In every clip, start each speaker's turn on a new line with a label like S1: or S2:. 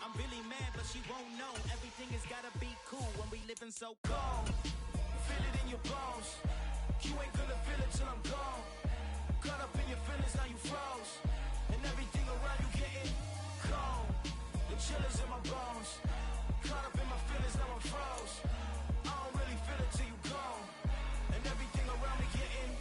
S1: I'm really mad, but she won't know. Everything has gotta be cool when we living so cold. Feel it in your bones. You ain't gonna feel it till I'm gone. Caught up in your feelings, now you froze. And everything around you getting cold. The chill is in my bones. Caught up in my feelings, now I'm froze. I don't really feel it till you gone. And everything around me getting,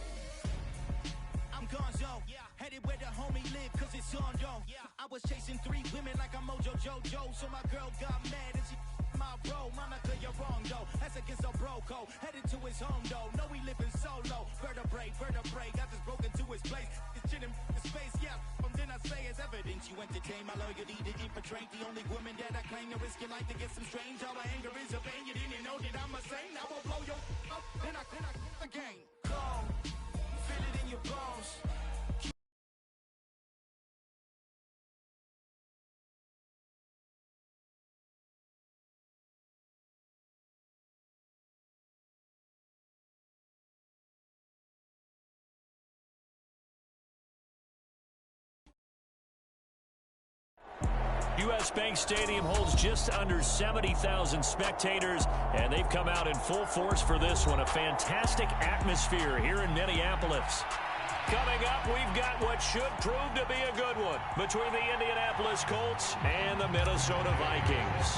S1: I'm gonzo. Headed where the homie live, cause it's on though. I was chasing 3 women like I'm Mojo Jojo. So my girl got mad and she my bro. Monica, you're wrong though. That's against a bro code. Headed to his home though. No, we living solo. Vertebrae. I just broke into his place. It's shit in his face, yeah. From then I say it's evidence. You entertain my loyalty to infiltrate. The only woman that I claim to risk your life to get some strange. All my anger is a pain. You didn't know that I'm a saint. I will blow your up. Then I again. Cold. Feel it in your bones.
S2: U.S. Bank Stadium holds just under 70,000 spectators, and they've come out in full force for this one. A fantastic atmosphere here in Minneapolis. Coming up, we've got what should prove to be a good one between the Indianapolis Colts and the Minnesota Vikings.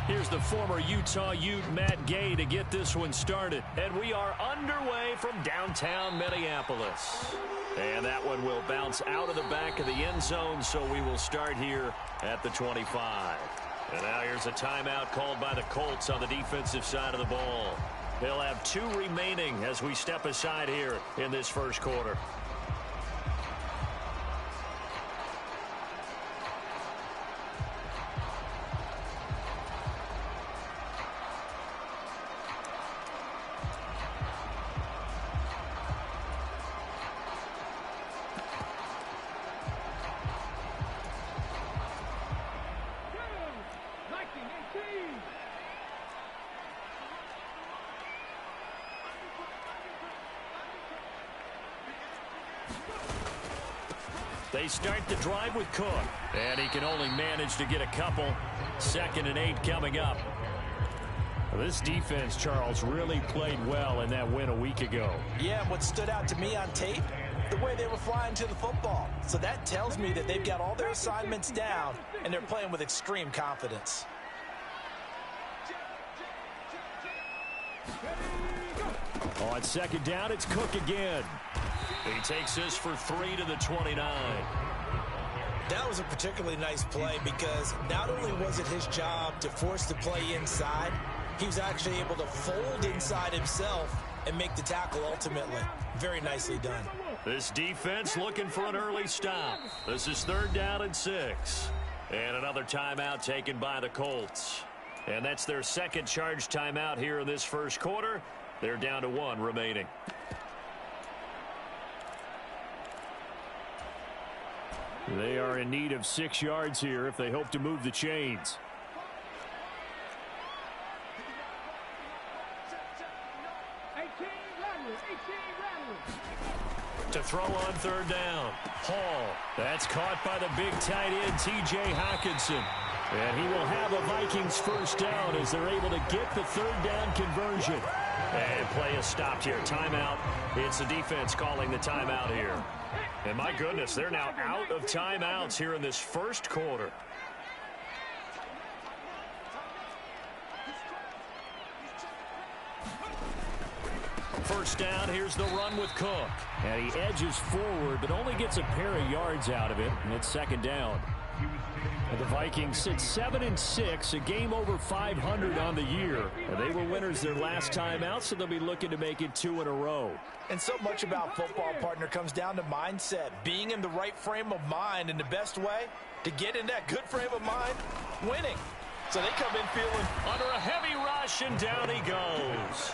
S2: Here's the former Utah Ute Matt Gay to get this one started. And we are underway from downtown Minneapolis. And that one will bounce out of the back of the end zone, so we will start here at the 25. And now here's a timeout called by the Colts on the defensive side of the ball. They'll have 2 remaining as we step aside here in this first quarter. They start the drive with Cook, and he can only manage to get a couple. 2nd and 8 coming up. This defense, Charles, really played well in that win a week ago.
S3: Yeah, what stood out to me on tape, the way they were flying to the football. So that tells me that they've got all their assignments down, and they're playing with extreme confidence.
S2: On 2nd down, it's Cook again. He takes this for 3 to the 29.
S3: That was a particularly nice play because not only was it his job to force the play inside, he was actually able to fold inside himself and make the tackle ultimately. Very nicely done.
S2: This defense looking for an early stop. This is 3rd down and 6. And another timeout taken by the Colts. And that's their 2nd charge timeout here in this first quarter. They're down to 1 remaining. They are in need of 6 yards here if they hope to move the chains. To throw on 3rd down. Hall. That's caught by the big tight end, T.J. Hockenson. And he will have a Vikings first down as they're able to get the 3rd down conversion. And play is stopped here. Timeout. It's the defense calling the timeout here. And my goodness, they're now out of timeouts here in this first quarter. First down, here's the run with Cook. And he edges forward, but only gets a pair of yards out of it. And it's 2nd down. And the Vikings sit 7-6, a game over 500 on the year. And they were winners their last time out, so they'll be looking to make it 2 in a row.
S3: And so much about football, partner, comes down to mindset. Being in the right frame of mind, and the best way to get in that good frame of mind, winning. So they come in feeling
S2: under a heavy rush, and down he goes.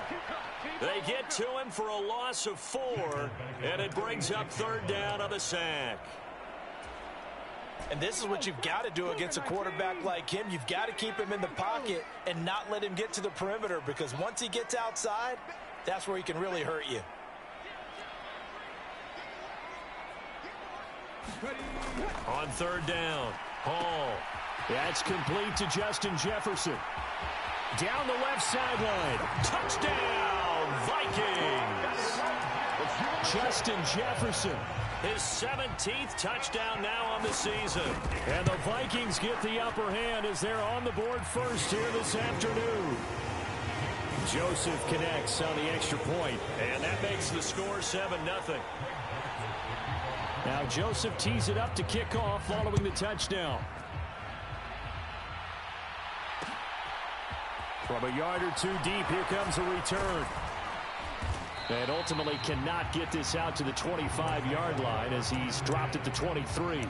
S2: They get to him for a loss of 4, and it brings up 3rd down on the sack.
S3: And this is what you've got to do against a quarterback like him. You've got to keep him in the pocket and not let him get to the perimeter, because once he gets outside, that's where he can really hurt you.
S2: On 3rd down, Hall. That's complete to Justin Jefferson. Down the left sideline. Touchdown, Vikings. Justin Jefferson. His 17th touchdown now on the season. And the Vikings get the upper hand as they're on the board first here this afternoon. Joseph connects on the extra point, and that makes the score 7-0. Now Joseph tees it up to kick off following the touchdown. From a yard or two deep, here comes a return. And ultimately cannot get this out to the 25-yard line as he's dropped at the 23.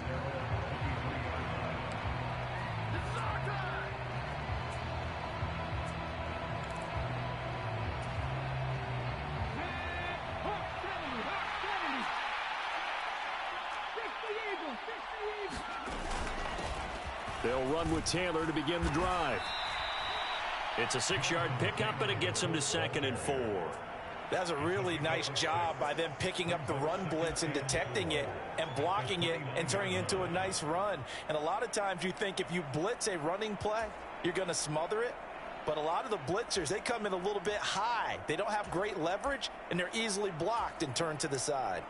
S2: They'll run with Taylor to begin the drive. It's a 6-yard pickup, and it gets him to 2nd and 4.
S3: That's a really nice job by them picking up the run blitz and detecting it and blocking it and turning it into a nice run. And a lot of times you think if you blitz a running play, you're going to smother it. But a lot of the blitzers, they come in a little bit high. They don't have great leverage, and they're easily blocked and turned to the side.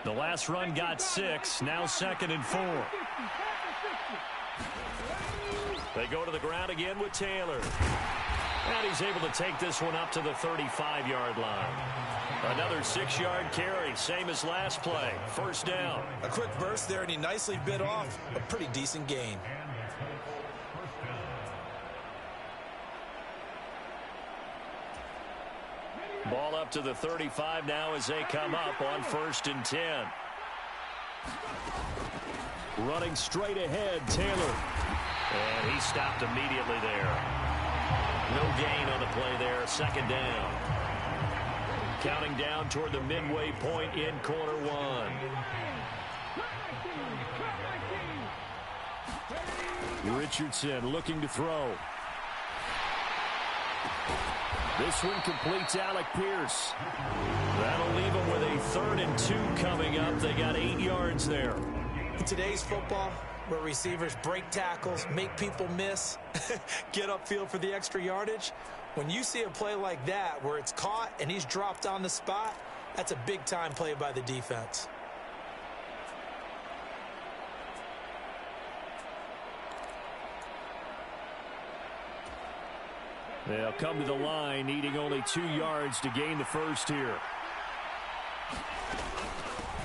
S2: The last run got 6, now 2nd and 4. They go to the ground again with Taylor. And he's able to take this one up to the 35-yard line. Another 6-yard carry, same as last play. First down.
S3: A quick burst there, and he nicely bit off a pretty decent gain.
S2: Ball up to the 35 now as they come up on 1st and 10. Running straight ahead, Taylor. And he stopped immediately there. No gain on the play there. 2nd down. Counting down toward the midway point in quarter 1. Richardson looking to throw. This one completes Alec Pierce. That'll leave them with a 3rd and 2 coming up. They got 8 yards there.
S3: In today's football, where receivers break tackles, make people miss, get upfield for the extra yardage, when you see a play like that where it's caught and he's dropped on the spot, that's a big-time play by the defense.
S2: They'll come to the line, needing only 2 yards to gain the first here.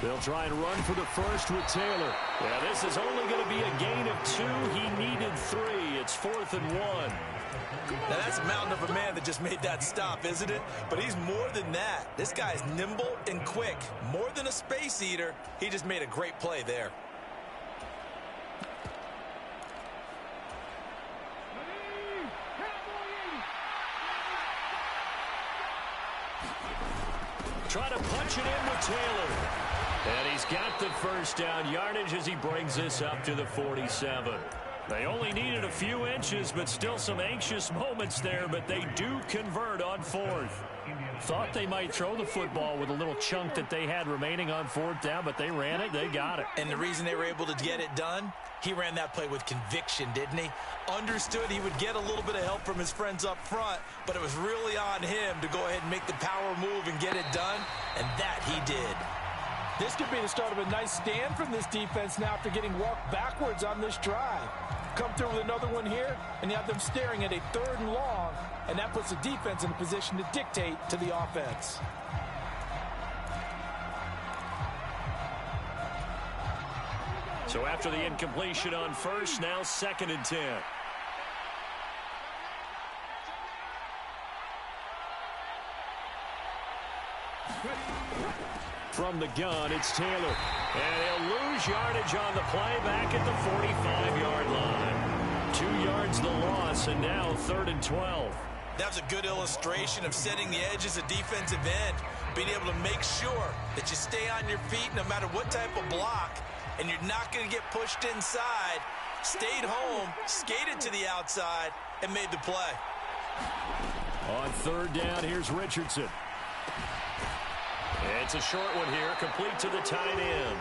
S2: They'll try and run for the first with Taylor. Yeah, this is only going to be a gain of 2. He needed 3. It's 4th and 1.
S3: Now, that's a mountain of a man that just made that stop, isn't it? But he's more than that. This guy's nimble and quick. More than a space eater, he just made a great play there.
S2: Try to punch it in with Taylor. And he's got the first down yardage as he brings this up to the 47. They only needed a few inches, but still some anxious moments there, but they do convert on 4th. Thought they might throw the football with a little chunk that they had remaining on 4th down, but they ran it, they got it.
S3: And the reason they were able to get it done, he ran that play with conviction, didn't he? Understood he would get a little bit of help from his friends up front, but it was really on him to go ahead and make the power move and get it done, and that he did.
S4: This could be the start of a nice stand from this defense now after getting walked backwards on this drive. Come through with another one here, and you have them staring at a 3rd and long, and that puts the defense in a position to dictate to the offense.
S2: So after the incompletion on 1st, now 2nd and 10. From the gun, it's Taylor. And he'll lose yardage on the play back at the 45-yard line. 2 yards the loss, and now 3rd and 12.
S3: That was a good illustration of setting the edge as a defensive end, being able to make sure that you stay on your feet no matter what type of block, and you're not going to get pushed inside. Stayed home, skated to the outside, and made the play.
S2: On 3rd down, here's Richardson. It's a short one here, complete to the tight end.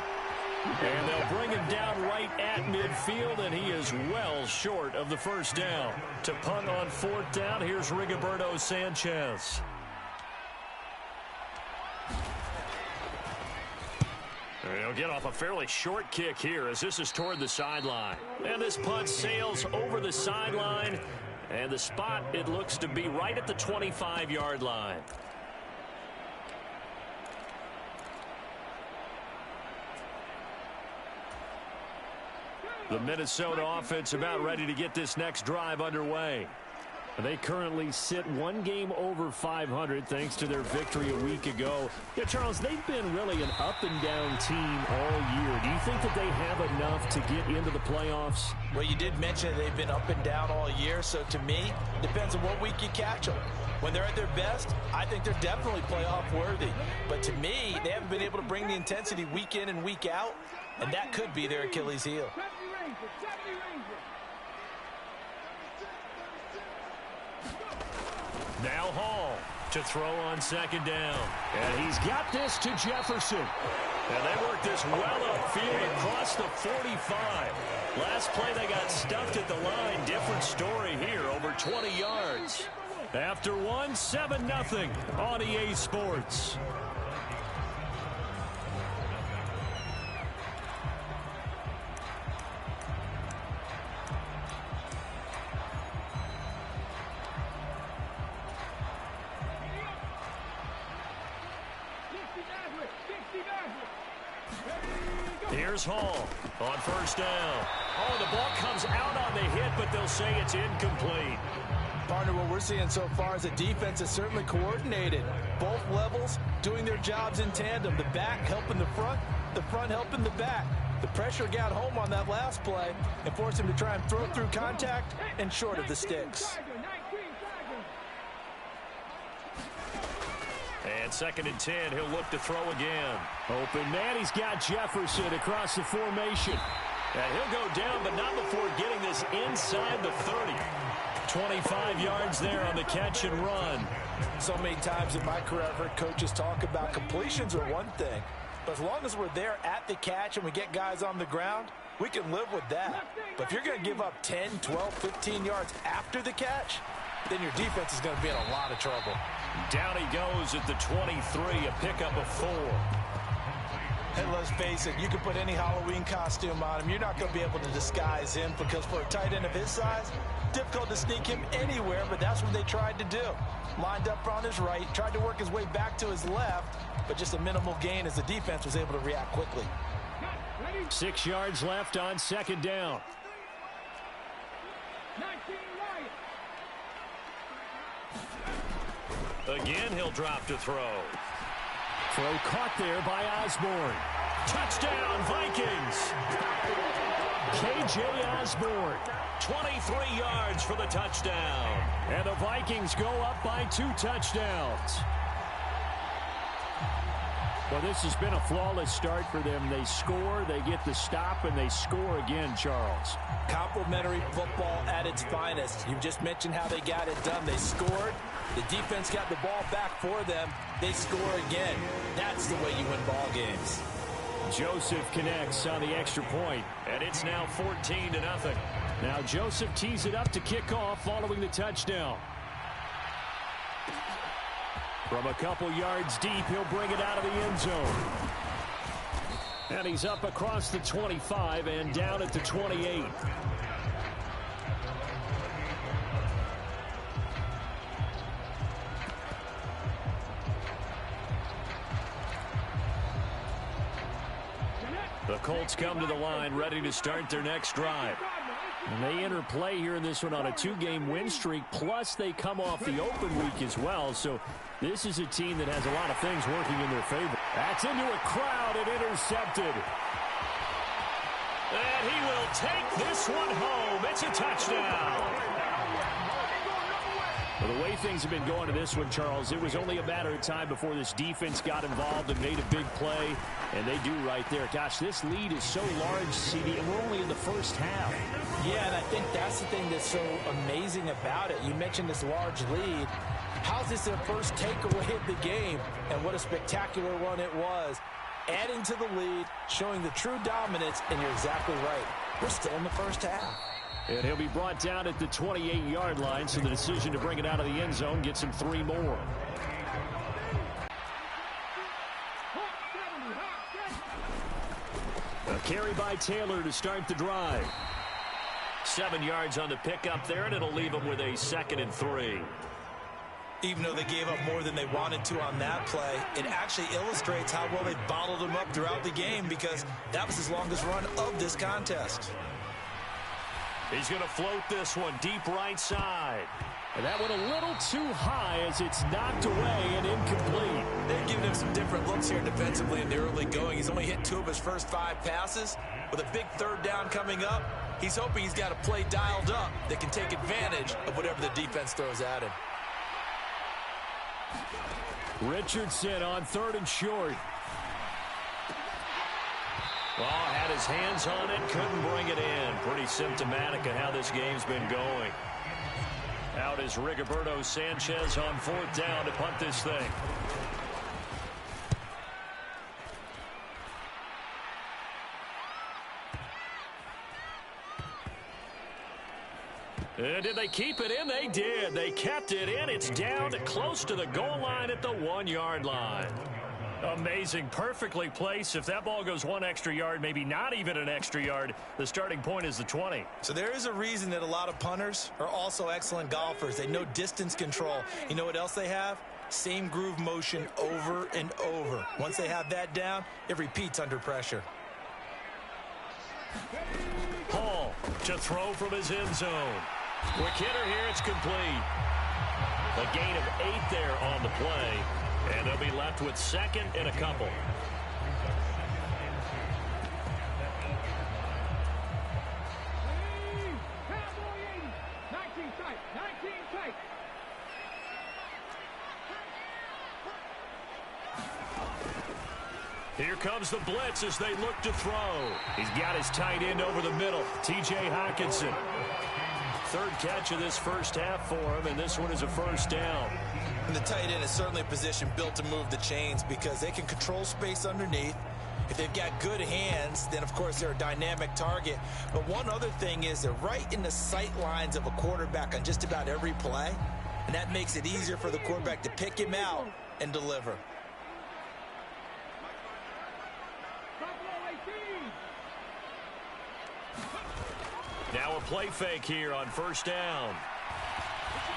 S2: And they'll bring him down right at midfield, and he is well short of the first down. To punt on fourth down, here's Rigoberto Sanchez. He'll get off a fairly short kick here as this is toward the sideline. And this punt sails over the sideline. And the spot, it looks to be right at the 25-yard line. The Minnesota offense about ready to get this next drive underway. They currently sit one game over 500 thanks to their victory a week ago. Yeah, Charles, they've been really an up-and-down team all year. Do you think that they have enough to get into the playoffs?
S3: Well, you did mention they've been up and down all year, so to me, depends on what week you catch them. When they're at their best, I think they're definitely playoff worthy. But to me, they haven't been able to bring the intensity week in and week out, and that could be their Achilles heel.
S2: Now Hall to throw on second down. And he's got this to Jefferson. And they work this well upfield across the 45. Last play they got stuffed at the line. Different story here, over 20 yards. After one, 7-0 on EA Sports. Here's Hall on first down. Oh, the ball comes out on the hit, but they'll say it's incomplete.
S4: Partner, what we're seeing so far is the defense is certainly coordinated. Both levels doing their jobs in tandem. The back helping the front helping the back. The pressure got home on that last play and forced him to try and throw through contact and short of the sticks.
S2: And 2nd and 10, he'll look to throw again. Open man, he's got Jefferson across the formation. And he'll go down, but not before getting this inside the 30. 25 yards there on the catch and run.
S4: So many times in my career, I've heard coaches talk about completions are one thing. But as long as we're there at the catch and we get guys on the ground, we can live with that. But if you're going to give up 10, 12, 15 yards after the catch, then your defense is going to be in a lot of trouble.
S2: Down he goes at the 23, a pickup of 4.
S4: And let's face it, you can put any Halloween costume on him. You're not going to be able to disguise him because for a tight end of his size, difficult to sneak him anywhere, but that's what they tried to do. Lined up on his right, tried to work his way back to his left, but just a minimal gain as the defense was able to react quickly.
S2: 6 yards left on second down. Again, he'll drop to throw. Throw caught there by Osborne. Touchdown, Vikings. K.J. Osborne, 23 yards for the touchdown. And the Vikings go up by 2 touchdowns. Well, this has been a flawless start for them. They score, they get the stop, and they score again, Charles.
S4: Complimentary football at its finest. You just mentioned how they got it done. They scored. The defense got the ball back for them. They score again. That's the way you win ball games.
S2: Joseph connects on the extra point, and it's now 14-0. Now Joseph tees it up to kick off following the touchdown. From a couple yards deep, he'll bring it out of the end zone. And he's up across the 25 and down at the 28. The Colts come to the line, ready to start their next drive. And they enter play here in this one on a 2-game win streak, plus they come off the open week as well. So this is a team that has a lot of things working in their favor. That's into a crowd and intercepted. And he will take this one home. It's a touchdown. The way things have been going to this one, Charles, it was only a matter of time before this defense got involved and made a big play, and they do right there. Gosh, this lead is so large, CD, and we're only in the first half.
S4: Yeah, and I think that's the thing that's so amazing about it. You mentioned this large lead. How's this their first takeaway of the game? And what a spectacular one it was. Adding to the lead, showing the true dominance, and you're exactly right. We're still in the first half.
S2: And he'll be brought down at the 28-yard line, so the decision to bring it out of the end zone gets him 3 more. A carry by Taylor to start the drive. 7 yards on the pickup there, and it'll leave him with a 2nd and 3.
S3: Even though they gave up more than they wanted to on that play, it actually illustrates how well they bottled him up throughout the game, because that was his longest run of this contest.
S2: He's going to float this one deep right side. And that went a little too high as it's knocked away and incomplete.
S3: They've given him some different looks here defensively in the early going. He's only hit 2 of his first 5 passes. With a big 3rd down coming up, he's hoping he's got a play dialed up that can take advantage of whatever the defense throws at him.
S2: Richardson on 3rd and short. Well, had his hands on it, couldn't bring it in. Pretty symptomatic of how this game's been going. Out is Rigoberto Sanchez on 4th down to punt this thing. Did they keep it in? They did. They kept it in. It's down close to the goal line at the 1-yard line. Amazing. Perfectly placed. If that ball goes 1 extra yard, maybe not even an extra yard, the starting point is the 20.
S3: So there is a reason that a lot of punters are also excellent golfers. They know distance control. You know what else they have? Same groove motion over and over. Once they have that down, it repeats under pressure.
S2: Hall to throw from his end zone. Quick hitter here. It's complete. A gain of 8 there on the play. And they'll be left with 2nd and a couple. Here comes the blitz as they look to throw. He's got his tight end over the middle, T.J. Hockenson. 3rd catch of this first half for him, and this one is a 1st down.
S3: And the tight end is certainly a position built to move the chains because they can control space underneath. If they've got good hands, then of course they're a dynamic target. But one other thing is they're right in the sight lines of a quarterback on just about every play. And that makes it easier for the quarterback to pick him out and deliver.
S2: Now a play fake here on 1st down.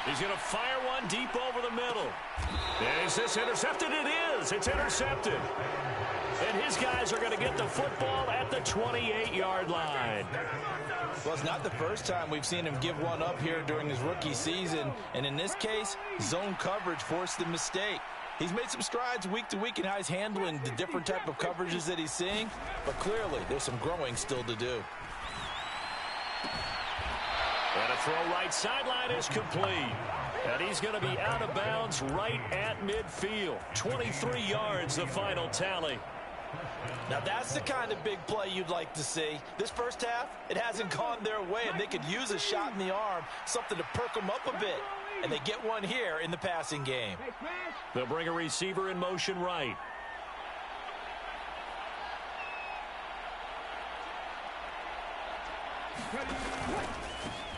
S2: He's going to fire one deep over the middle. Is this intercepted? It is. It's intercepted. And his guys are going to get the football at the 28-yard line.
S4: Well, it's not the first time we've seen him give one up here during his rookie season. And in this case, zone coverage forced the mistake. He's made some strides week to week in how he's handling the different type of coverages that he's seeing. But clearly, there's some growing still to do.
S2: And a throw right sideline is complete. And he's going to be out of bounds right at midfield. 23 yards, the final tally.
S4: Now that's the kind of big play you'd like to see. This first half, it hasn't gone their way, and they could use a shot in the arm, something to perk them up a bit. And they get one here in the passing game.
S2: They'll bring a receiver in motion right.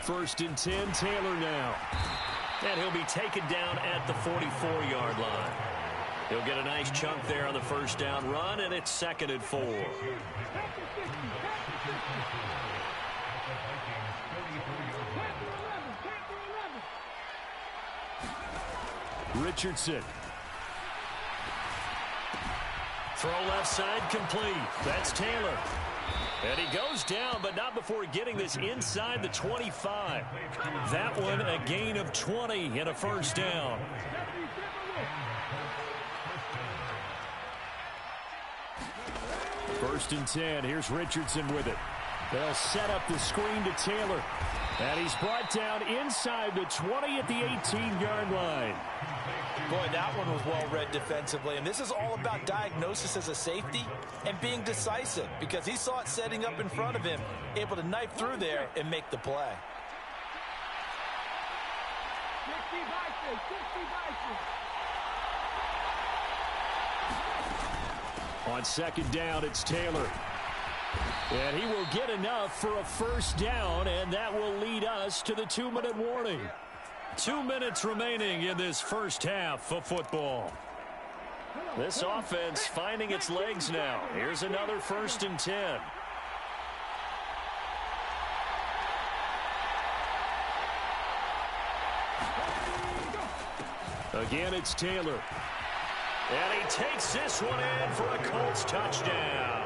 S2: First and 10, Taylor now. And he'll be taken down at the 44-yard line. He'll get a nice chunk there on the 1st down run, and it's 2nd and 4. Richardson. Throw left side complete. That's Taylor. And he goes down, but not before getting this inside the 25. That one a gain of 20 and a 1st down. First and 10. Here's Richardson with it. They'll set up the screen to Taylor. And he's brought down inside the 20 at the 18-yard line.
S4: Boy, that one was well read defensively. And this is all about diagnosis as a safety and being decisive, because he saw it setting up in front of him, able to knife through there and make the play.
S2: On second down, it's Taylor. And he will get enough for a first down, and that will lead us to the 2-minute warning. 2 minutes remaining in this first half of football. This offense finding its legs now. Here's another 1st and 10. Again, it's Taylor. And he takes this one in for a Colts touchdown.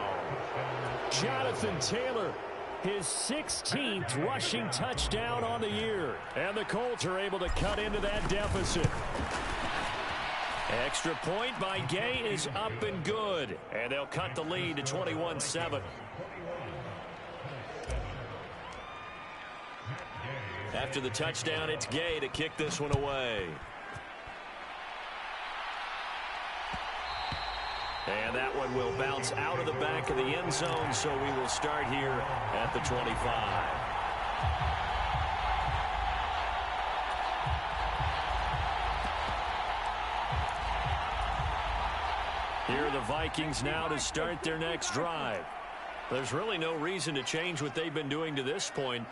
S2: Jonathan Taylor, his 16th rushing touchdown on the year. And the Colts are able to cut into that deficit. Extra point by Gay is up and good. And they'll cut the lead to 21-7. After the touchdown, it's Gay to kick this one away. And that one will bounce out of the back of the end zone, so we will start here at the 25. Here are the Vikings now to start their next drive. There's really no reason to change what they've been doing to this point.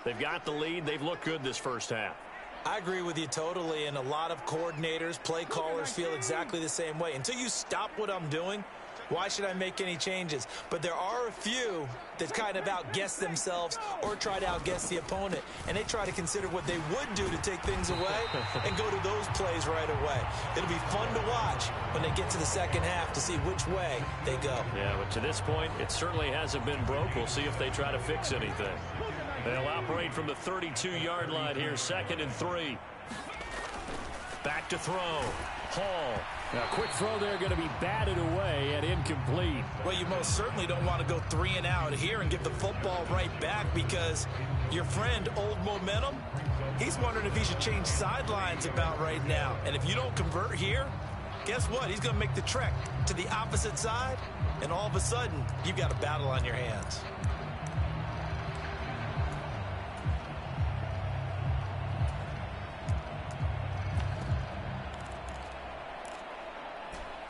S2: They've got the lead. They've looked good this first half.
S3: I agree with you totally, and a lot of coordinators, play callers feel exactly the same way. Until you stop what I'm doing, why should I make any changes? But there are a few that kind of outguess themselves or try to outguess the opponent, and they try to consider what they would do to take things away and go to those plays right away. It'll be fun to watch when they get to the second half to see which way they go.
S2: Yeah, but to this point, it certainly hasn't been broke. We'll see if they try to fix anything. They'll operate from the 32-yard line here, 2nd and 3. Back to throw. Hall. Now, quick throw there going to be batted away and incomplete.
S3: Well, you most certainly don't want to go 3 and out here and give the football right back, because your friend, Old Momentum, he's wondering if he should change sidelines about right now. And if you don't convert here, guess what? He's going to make the trek to the opposite side, and all of a sudden, you've got a battle on your hands.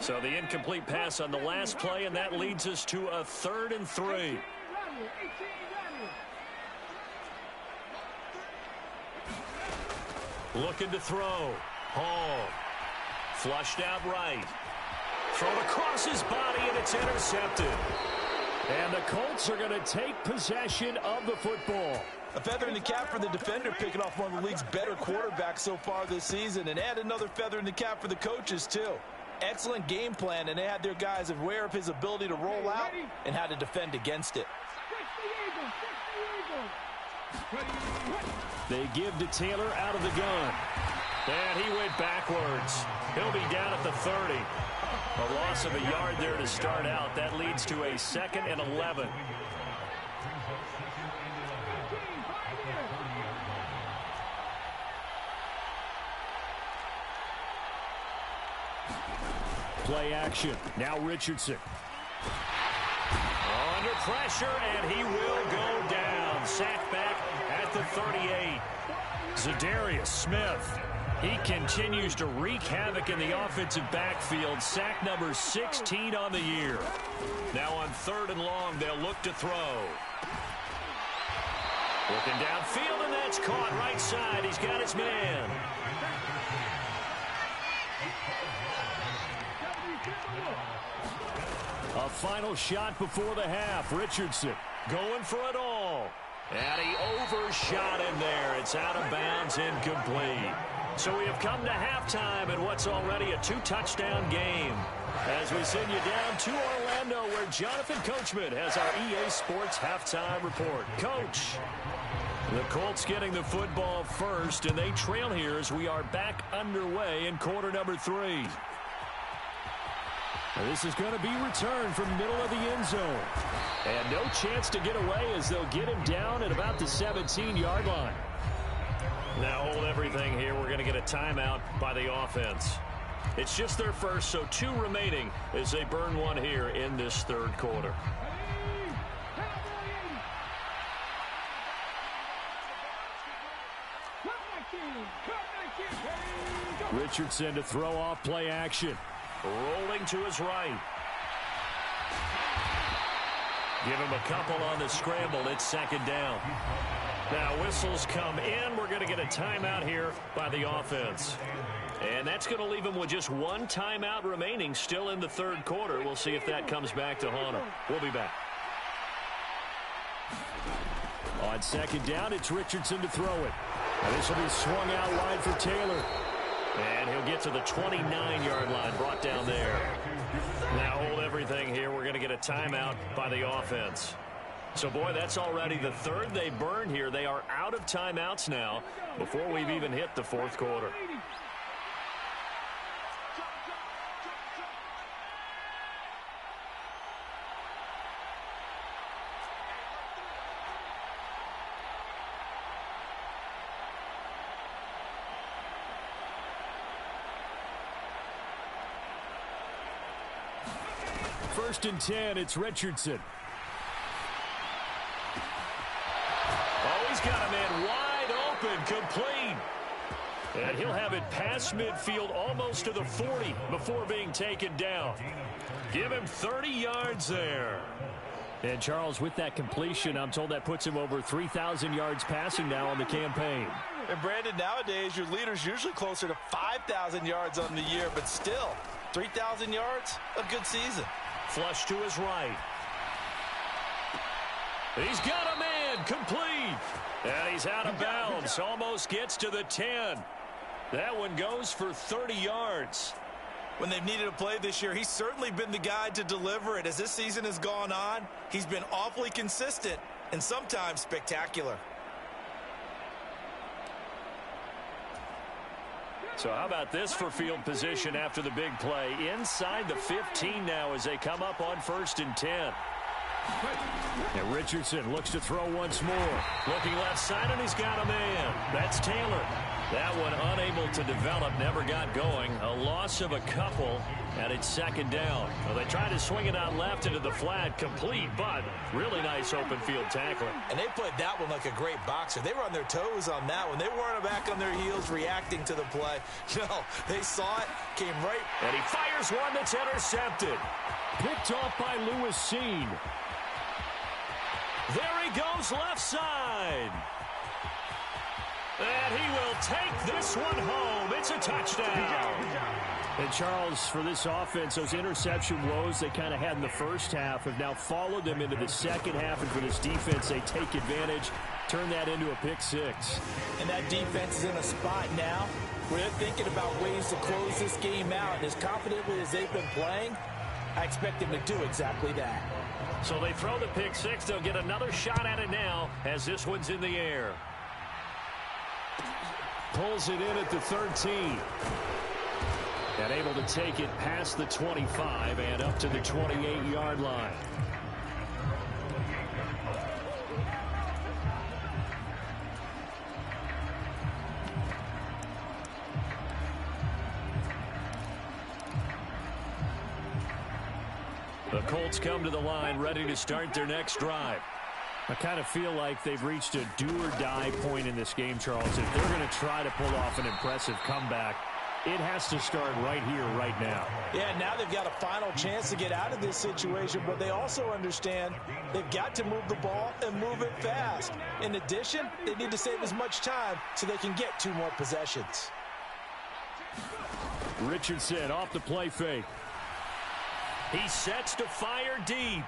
S2: So the incomplete pass on the last play, and that leads us to a 3rd and 3. Looking to throw. Hall. Flushed out right. Thrown across his body, and it's intercepted. And the Colts are going to take possession of the football.
S4: A feather in the cap for the defender, picking off one of the league's better quarterbacks so far this season, and add another feather in the cap for the coaches, too. Excellent game plan, and they had their guys aware of his ability to roll out and how to defend against it.
S2: They give to Taylor out of the gun. And he went backwards. He'll be down at the 30. A loss of a yard there to start out. That leads to a 2nd and 11. Play action. Now Richardson. Under pressure, and he will go down. Sacked back at the 38. Zadarius Smith. He continues to wreak havoc in the offensive backfield. Sack number 16 on the year. Now on 3rd and long, they'll look to throw. Looking downfield, and that's caught right side. He's got his man. A final shot before the half. Richardson going for it all. And he overshot in there. It's out of bounds, incomplete. So we have come to halftime in what's already a 2-touchdown game. As we send you down to Orlando, where Jonathan Coachman has our EA Sports halftime report. Coach, the Colts getting the football first, and they trail here as we are back underway in quarter number 3. This is going to be returned from the middle of the end zone. And no chance to get away as they'll get him down at about the 17-yard line. Now hold everything here. We're going to get a timeout by the offense. It's just their first, so 2 remaining as they burn one here in this third quarter. Richardson to throw off play action. Rolling to his right. Give him a couple on the scramble. It's second down. Now whistles come in. We're going to get a timeout here by the offense. And that's going to leave him with just 1 timeout remaining still in the third quarter. We'll see if that comes back to haunt him. We'll be back. On second down, it's Richardson to throw it. And this will be swung out wide for Taylor. And he'll get to the 29-yard line, brought down there. Now hold everything here. We're going to get a timeout by the offense. So, boy, that's already the third they burn here. They are out of timeouts now before we've even hit the fourth quarter. First and 10, it's Richardson. Oh, he's got a man wide open, complete. And he'll have it past midfield almost to the 40 before being taken down. Give him 30 yards there. And, Charles, with that completion, I'm told that puts him over 3,000 yards passing now on the campaign.
S4: And, Brandon, nowadays your leader's usually closer to 5,000 yards on the year, but still, 3,000 yards, a good season.
S2: Flush to his right. He's got a man, complete. And he's out of bounds, almost gets to the 10. That one goes for 30 yards.
S3: When they've needed a play this year, he's certainly been the guy to deliver it. As this season has gone on, he's been awfully consistent and sometimes spectacular.
S2: So how about this for field position after the big play? Inside the 15 now as they come up on 1st and 10. And Richardson looks to throw once more. Looking left side, and he's got a man. That's Taylor. That one unable to develop, never got going. A loss of a couple, and it's second down. Well, they tried to swing it out left into the flat, complete, but really nice open field tackling.
S3: And they played that one like a great boxer. They were on their toes on that one. They weren't back on their heels reacting to the play. No, they saw it, came right.
S2: And he fires one that's intercepted. Picked off by Lewis Seen. There he goes left side. And he will take this one home. It's a touchdown. And, Charles, for this offense, those interception woes they kind of had in the first half have now followed them into the second half. And for this defense, they take advantage, turn that into a pick six.
S4: And that defense is in a spot now where they're thinking about ways to close this game out. And as confidently as they've been playing, I expect them to do exactly that.
S2: So they throw the pick six. They'll get another shot at it now as this one's in the air. Pulls it in at the 13. And able to take it past the 25 and up to the 28-yard line. The Colts come to the line ready to start their next drive. I kind of feel like they've reached a do-or-die point in this game, Charles. If they're going to try to pull off an impressive comeback, it has to start right here, right now.
S4: Yeah, now they've got a final chance to get out of this situation, but they also understand they've got to move the ball and move it fast. In addition, they need to save as much time so they can get 2 more possessions.
S2: Richardson off the play fake. He sets to fire deep.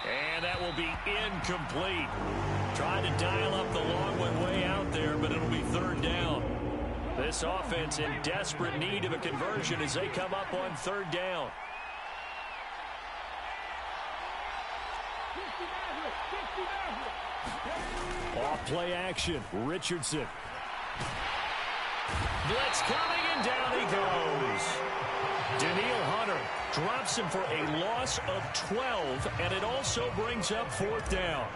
S2: And that will be incomplete. Trying to dial up the long one way out there, but it'll be third down. This offense in desperate need of a conversion as they come up on third down. Off play action, Richardson. Blitz coming, and down he goes. Daniil Hunter drops puts him for a loss of 12, and it also brings up 4th down.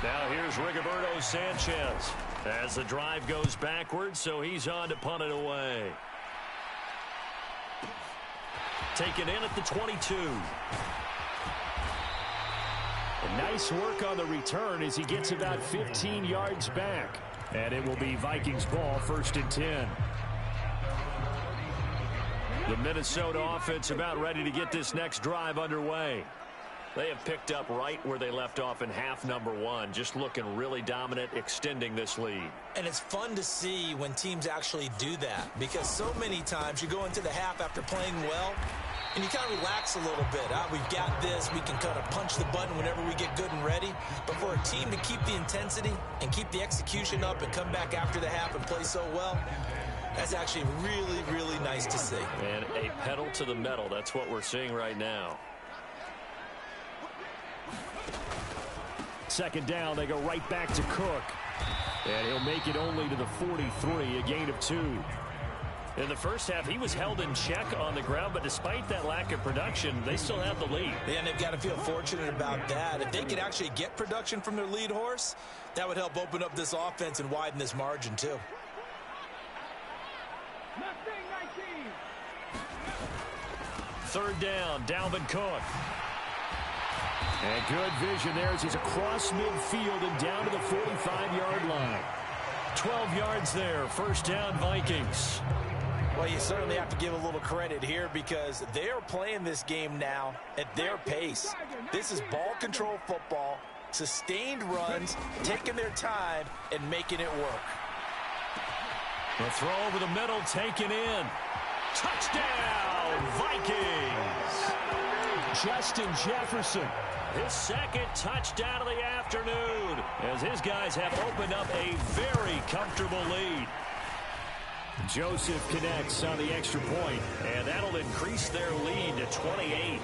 S2: Now here's Rigoberto Sanchez as the drive goes backwards, so he's on to punt it away. Taken in at the 22.
S5: Nice work on the return as he gets about 15 yards back. And it will be Vikings ball, 1st and 10.
S2: The Minnesota offense about ready to get this next drive underway. They have picked up right where they left off in half number 1, just looking really dominant, extending this lead.
S3: And it's fun to see when teams actually do that, because so many times you go into the half after playing well, and you kind of relax a little bit. We've got this. We can kind of punch the button whenever we get good and ready. But for a team to keep the intensity and keep the execution up and come back after the half and play so well, that's actually really, really nice to see.
S2: And a pedal to the metal. That's what we're seeing right now.
S5: 2nd down, they go right back to Cook. And he'll make it only to the 43, a gain of 2.
S2: In the first half, he was held in check on the ground, but despite that lack of production, they still have the lead.
S3: Yeah, and they've got to feel fortunate about that. If they could actually get production from their lead horse, that would help open up this offense and widen this margin, too.
S2: 3rd down, Dalvin Cook.
S5: And good vision there as he's across midfield and down to the 45-yard line.
S2: 12 yards there, 1st down Vikings.
S4: Well, you certainly have to give a little credit here because they are playing this game now at their pace. This is ball control football, sustained runs, taking their time and making it work.
S2: The throw over the middle, taken in. Touchdown, Vikings!
S5: Justin Jefferson.
S2: His 2nd touchdown of the afternoon as his guys have opened up a very comfortable lead.
S5: Joseph connects on the extra point,
S2: and that'll increase their lead to 28.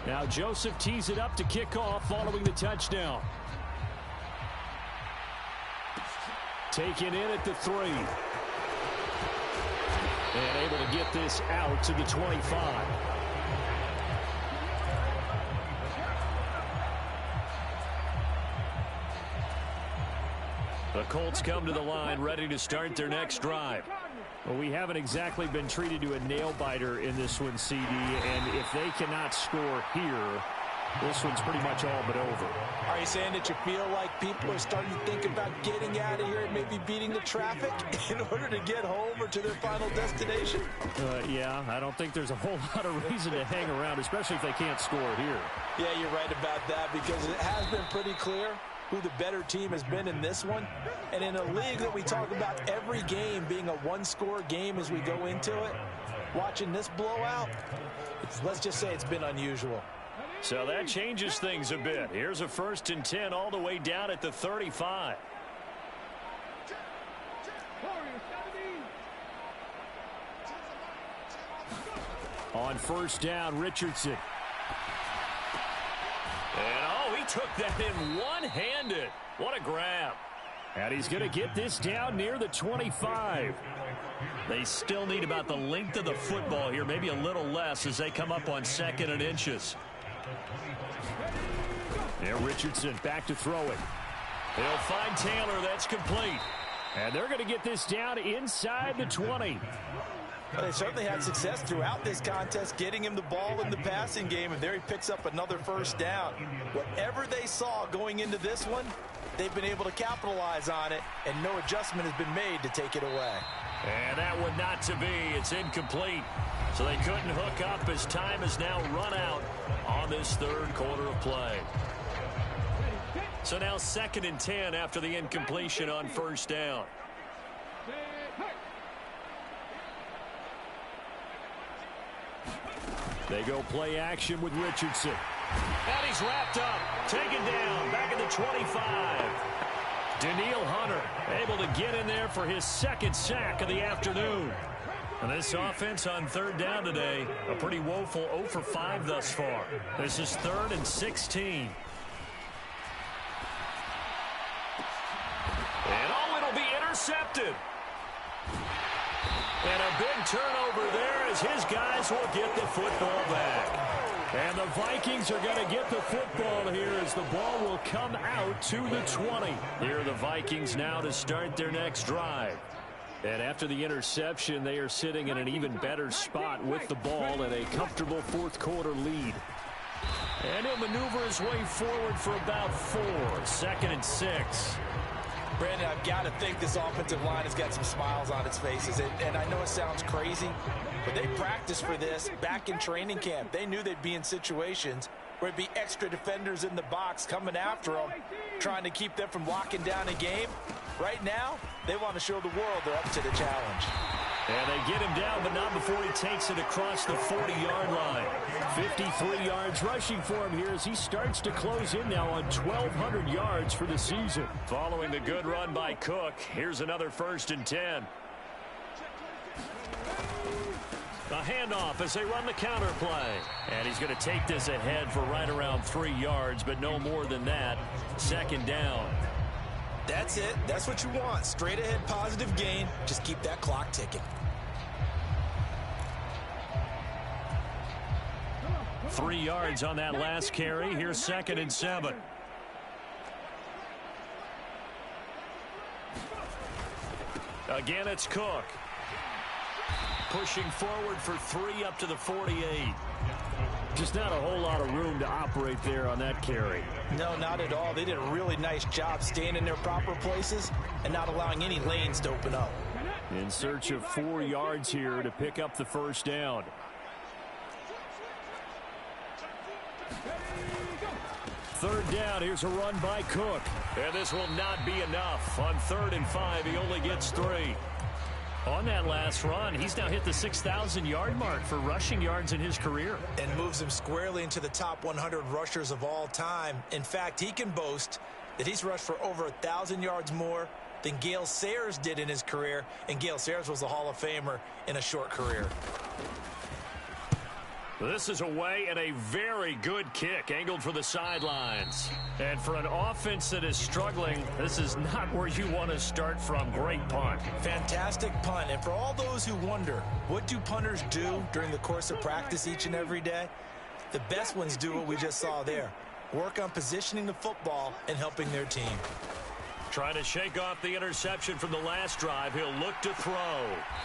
S5: Now Joseph tees it up to kick off following the touchdown. Taken in at the 3. And able to get this out to the 25.
S2: The Colts come to the line ready to start their next drive.
S5: Well, we haven't exactly been treated to a nail-biter in this one, CD, and if they cannot score here, this one's pretty much all but over.
S4: Are you saying that you feel like people are starting to think about getting out of here and maybe beating the traffic in order to get home or to their final destination?
S5: Yeah, I don't think there's a whole lot of reason to hang around, especially if they can't score here.
S4: Yeah, you're right about that because it has been pretty clear who the better team has been in this one. And in a league that we talk about every game being a one-score game as we go into it, watching this blowout, let's just say it's been unusual.
S2: So that changes things a bit. Here's a 1st and 10 all the way down at the 35.
S5: On 1st down, Richardson.
S2: And, he took that in one-handed. What a grab.
S5: And he's going to get this down near the 25.
S2: They still need about the length of the football here, maybe a little less as they come up on 2nd and inches.
S5: And Richardson back to throw it.
S2: They'll find Taylor. That's complete.
S5: And they're going to get this down inside the 20.
S4: Well, they certainly had success throughout this contest getting him the ball in the passing game, and there he picks up another 1st down. Whatever they saw going into this one, they've been able to capitalize on it, and no adjustment has been made to take it away.
S2: And that one not to be. It's incomplete. So they couldn't hook up as time has now run out on this 3rd quarter of play. So now 2nd and 10 after the incompletion on 1st down.
S5: They go play action with Richardson.
S2: And he's wrapped up, taken down, back at the 25. Daniil Hunter able to get in there for his 2nd sack of the afternoon. And this offense on 3rd down today, a pretty woeful 0 for 5 thus far. This is 3rd and 16. And it'll be intercepted. And a a big turnover there as his guys will get the football back. And the Vikings are going to get the football here as the ball will come out to the 20. Here are the Vikings now to start their next drive. And after the interception, they are sitting in an even better spot with the ball and a comfortable fourth quarter lead. And he'll maneuver his way forward for about 4. 2nd and 6.
S4: Brandon, I've got to think this offensive line has got some smiles on its faces. And I know it sounds crazy, but they practiced for this back in training camp. They knew they'd be in situations where it'd be extra defenders in the box coming after them, trying to keep them from locking down a game. Right now, they want to show the world they're up to the challenge.
S2: And they get him down, but not before he takes it across the 40-yard line. 53 yards rushing for him here as he starts to close in now on 1,200 yards for the season. Following the good run by Cook, here's another 1st and 10. A handoff as they run the counter play. And he's going to take this ahead for right around 3 yards, but no more than that. 2nd down.
S3: That's it. That's what you want. Straight ahead positive gain. Just keep that clock ticking.
S2: 3 yards on that last carry. Here's 2nd and 7. Again, it's Cook. Pushing forward for 3 up to the 48. Just not a whole lot of room to operate there on that carry.
S3: No, not at all. They did a really nice job staying in their proper places and not allowing any lanes to open up.
S2: In search of 4 yards here to pick up the 1st down. Third down, here's a run by Cook. And this will not be enough. On 3rd and 5, he only gets 3. On that last run, he's now hit the 6,000-yard mark for rushing yards in his career.
S3: And moves him squarely into the top 100 rushers of all time. In fact, he can boast that he's rushed for over 1,000 yards more than Gale Sayers did in his career. And Gale Sayers was a Hall of Famer in a short career.
S2: This is away and a very good kick angled for the sidelines. And for an offense that is struggling, this is not where you want to start from. Great punt.
S3: Fantastic punt. And for all those who wonder, what do punters do during the course of practice each and every day? The best ones do what we just saw there. Work on positioning the football and helping their team.
S2: Trying to shake off the interception from the last drive. He'll look to throw.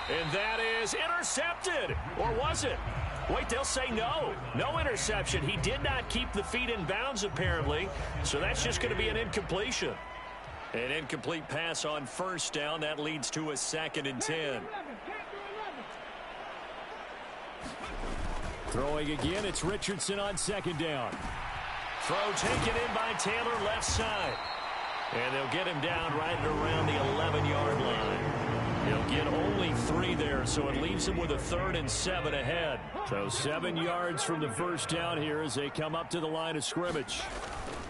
S2: And that is intercepted. Or was it? Wait, they'll say no. No interception. He did not keep the feet in bounds, apparently. So that's just going to be an incompletion. An incomplete pass on 1st down. That leads to a 2nd and 10. Throwing again, it's Richardson on 2nd down. Throw taken in by Taylor, left side. And they'll get him down right at around the 11-yard line. He'll get only 3 there, so it leaves him with a 3rd and 7 ahead. So 7 yards from the 1st down here as they come up to the line of scrimmage.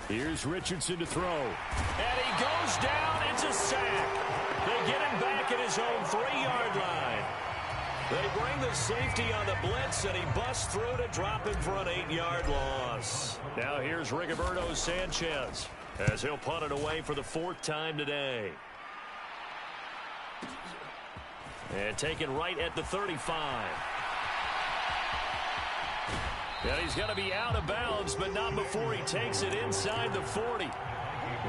S2: Here's Richardson to throw. And he goes down. It's a sack. They get him back at his own 3-yard line. They bring the safety on the blitz, and he busts through to drop him for an 8-yard loss. Now here's Rigoberto Sanchez as he'll punt it away for the 4th time today. And taken right at the 35. And he's going to be out of bounds, but not before he takes it inside the 40.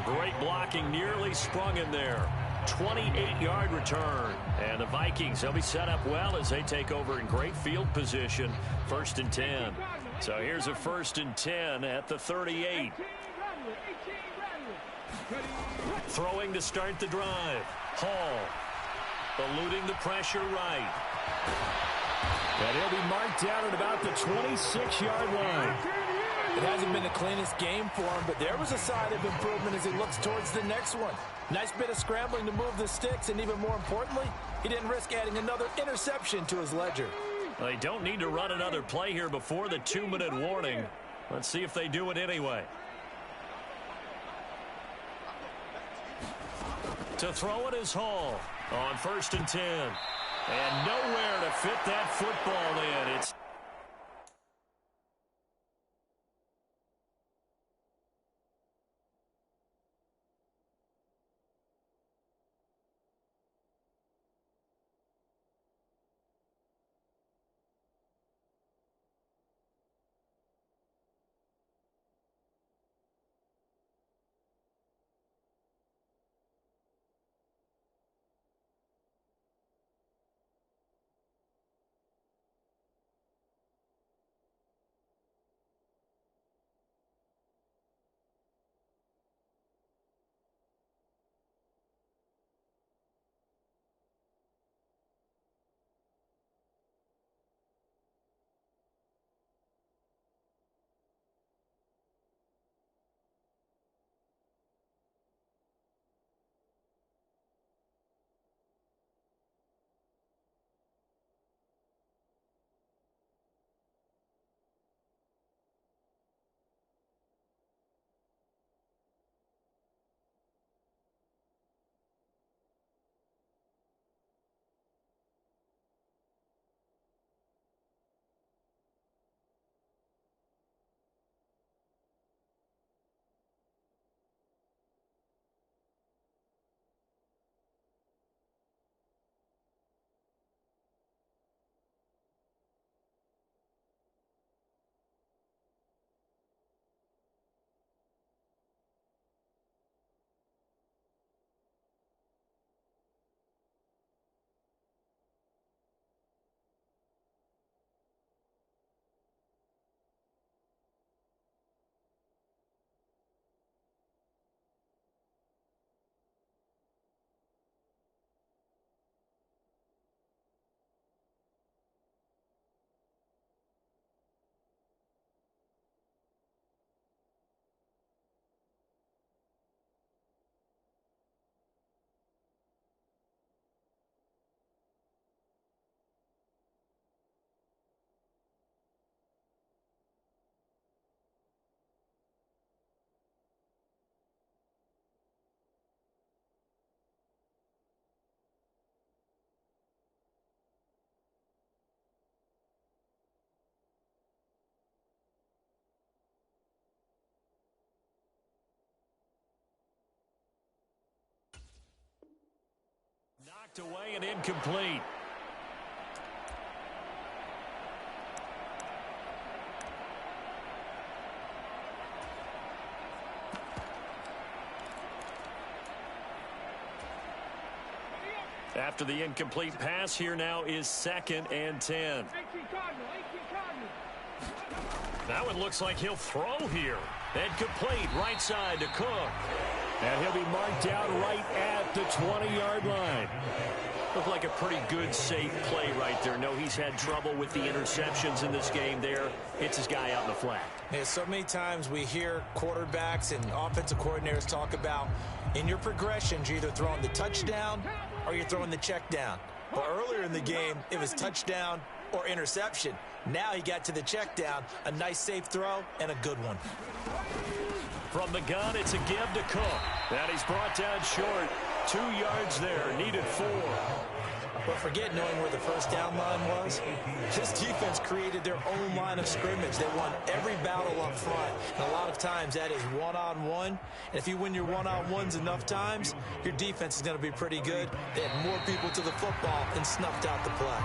S2: Great blocking, nearly sprung him there. 28-yard return. And the Vikings, they'll be set up well as they take over in great field position. 1st and 10. So here's a 1st and 10 at the 38. Throwing to start the drive. Hall. Eluding the pressure right. And he'll be marked down at about the 26-yard line.
S4: It hasn't been the cleanest game for him, but there was a sign of improvement as he looks towards the next one. Nice bit of scrambling to move the sticks, and even more importantly, he didn't risk adding another interception to his ledger.
S2: Well, they don't need to run another play here before the 2-minute warning. Let's see if they do it anyway. To throw it is Hall on 1st and 10. And nowhere to fit that football in. It's Knocked away and incomplete. After the incomplete pass, here now is 2nd and 10. That one looks like he'll throw here. And complete right side to Cook.
S5: And he'll be marked out right at the 20-yard line.
S2: Looked like a pretty good, safe play right there. No, he's had trouble with the interceptions in this game there. Hits his guy out in the flat.
S3: Yeah, so many times we hear quarterbacks and offensive coordinators talk about in your progressions, you're either throwing the touchdown or you're throwing the check down. But earlier in the game, it was touchdown or interception. Now he got to the check down, a nice safe throw, and a good one.
S2: From the gun, it's a give to Cook. And he's brought down short. 2 yards there, needed 4.
S3: But forget knowing where the first down line was. This defense created their own line of scrimmage. They won every battle up front. And a lot of times that is one-on-one. And if you win your one-on-ones enough times, your defense is going to be pretty good. They had more people to the football and snuffed out the play.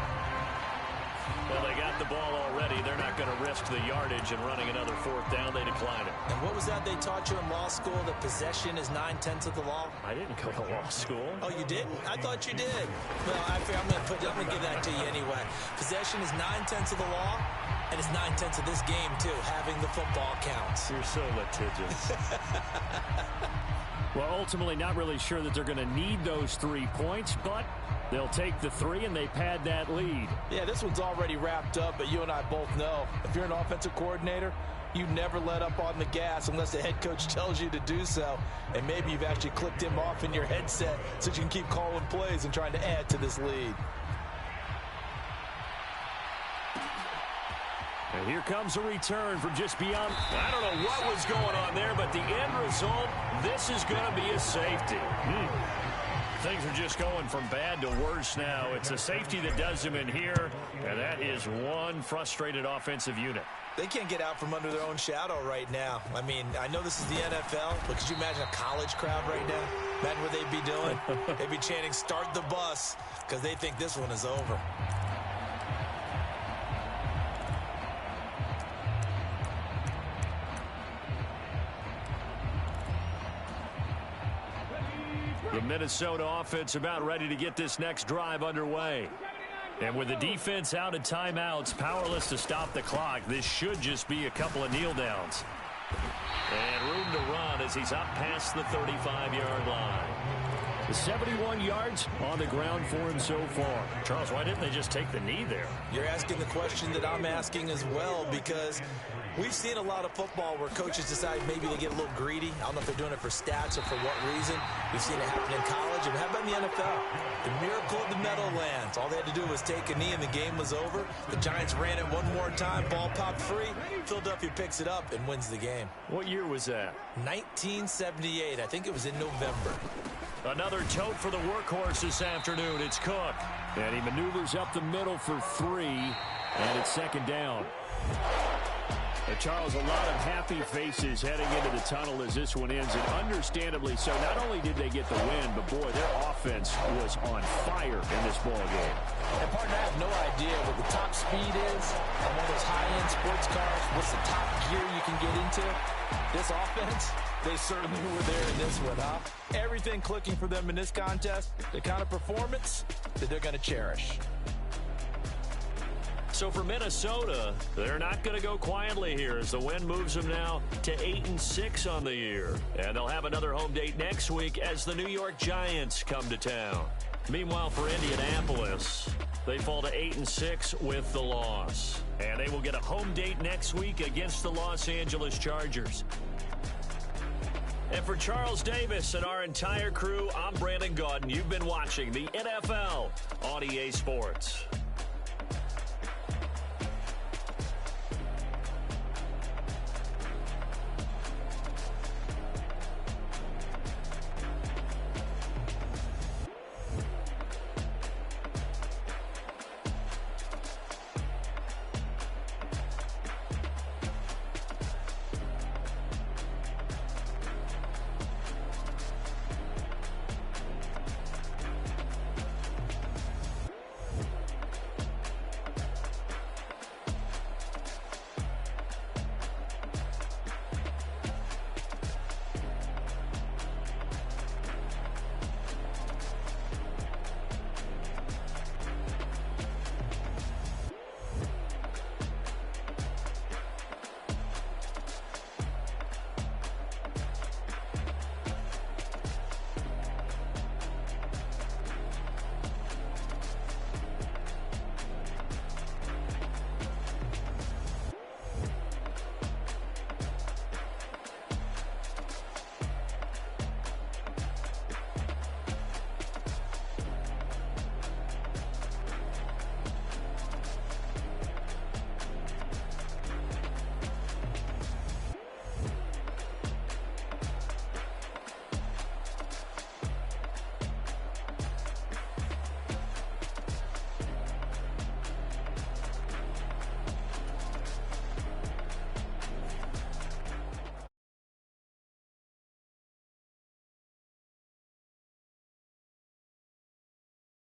S2: Well, they got the ball already. They're not going to risk the yardage and running another 4th down. They decline it.
S3: And what was that they taught you in law school, that possession is 9/10 of the law?
S2: I didn't go to law school.
S3: Oh, you didn't? I thought you did. Well, I'm going to give that to you anyway. Possession is 9/10 of the law, and it's 9/10 of this game, too. Having the football counts.
S2: You're so litigious.
S5: Well, ultimately, not really sure that they're going to need those 3 points, but they'll take the 3 and they pad that lead.
S4: Yeah, this one's already wrapped up, but you and I both know if you're an offensive coordinator, you never let up on the gas unless the head coach tells you to do so. And maybe you've actually clicked him off in your headset so you can keep calling plays and trying to add to this lead.
S5: And here comes a return from just beyond.
S2: I don't know what was going on there, but the end result, this is going to be a safety. Things are just going from bad to worse now. It's a safety that does them in here, and that is one frustrated offensive unit.
S3: They can't get out from under their own shadow right now. I mean, I know this is the NFL, but could you imagine a college crowd right now? Imagine what they'd be doing. They'd be chanting, "Start the bus," because they think this one is over.
S2: The Minnesota offense about ready to get this next drive underway. And with the defense out of timeouts, powerless to stop the clock, this should just be a couple of kneel downs. And room to run as he's up past the 35-yard line.
S5: 71 yards on the ground for him so far.
S2: Charles, why didn't they just take the knee there?
S3: You're asking the question that I'm asking as well, because we've seen a lot of football where coaches decide maybe they get a little greedy. I don't know if they're doing it for stats or for what reason. We've seen it happen in college. And how about in the NFL? The miracle of the Meadowlands. All they had to do was take a knee and the game was over. The Giants ran it one more time. Ball popped free. Philadelphia picks it up and wins the game.
S2: What year was that?
S3: 1978. I think it was in November.
S2: Another tote for the workhorse this afternoon. It's Cook.
S5: And he maneuvers up the middle for 3, and it's 2nd down. Charles, a lot of happy faces heading into the tunnel as this one ends, and understandably so. Not only did they get the win, but boy, their offense was on fire in this ball game.
S4: And partner, I have no idea what the top speed is on one of those high-end sports cars. What's the top gear you can get into? This offense, they certainly were there in this one, huh? Everything clicking for them in this contest, the kind of performance that they're going to cherish.
S2: So for Minnesota, they're not going to go quietly here as the win moves them now to 8-6 on the year. And they'll have another home date next week as the New York Giants come to town. Meanwhile, for Indianapolis, they fall to 8-6 with the loss. And they will get a home date next week against the Los Angeles Chargers. And for Charles Davis and our entire crew, I'm Brandon Gaudin. You've been watching the NFL on EA Sports.